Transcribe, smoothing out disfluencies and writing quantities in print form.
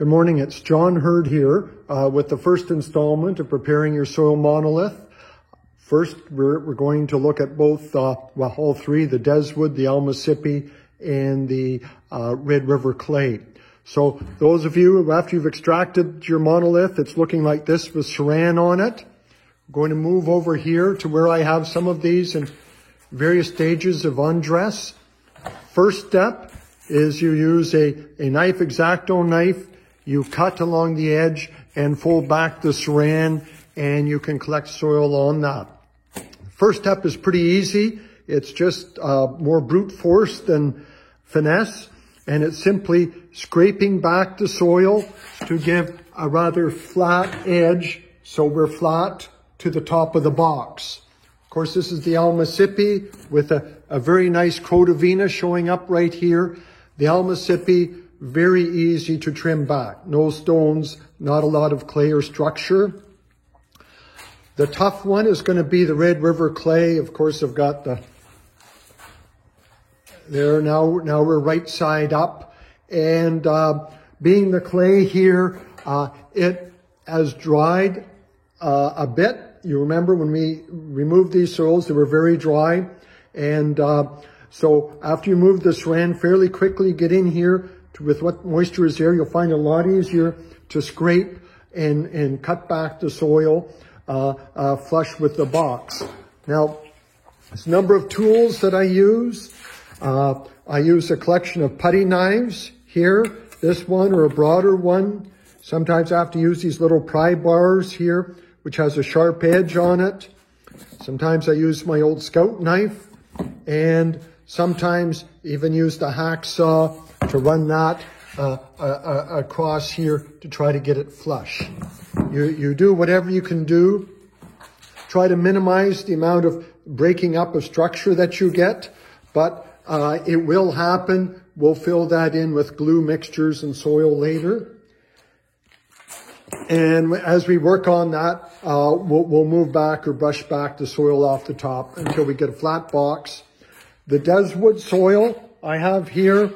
Good morning, it's John Hurd here with the first installment of Preparing Your Soil Monolith. First, we're going to look at both, all three, the Deswood, the Almasippi, and the Red River Clay. So those of you, after you've extracted your monolith, it's looking like this with saran on it. I'm going to move over here to where I have some of these in various stages of undress. First step is you use a knife, X-Acto knife. You cut along the edge and fold back the saran, and you can collect soil on that. First step is pretty easy. It's just more brute force than finesse, and it's simply scraping back the soil to give a rather flat edge, so we're flat to the top of the box. Of course, this is the Almasippi with a very nice Crotavina showing up right here. The Almasippi, very easy to trim back. No stones, not a lot of clay or structure. The tough one is going to be the Red River Clay. Of course, I've got there now we're right side up. And being the clay here, it has dried a bit. You remember when we removed these soils, they were very dry. And so after you move the saran fairly quickly, get in here with what moisture is there, you'll find it a lot easier to scrape and cut back the soil flush with the box. Now, there's a number of tools that I use. I use a collection of putty knives here, this one or a broader one. Sometimes I have to use these little pry bars here, which has a sharp edge on it. Sometimes I use my old Scout knife, and sometimes even use the hacksaw to run that across here to try to get it flush. You do whatever you can do. Try to minimize the amount of breaking up of structure that you get, but it will happen. We'll fill that in with glue mixtures and soil later. And as we work on that, we'll move back or brush back the soil off the top until we get a flat box. The Deswood soil I have here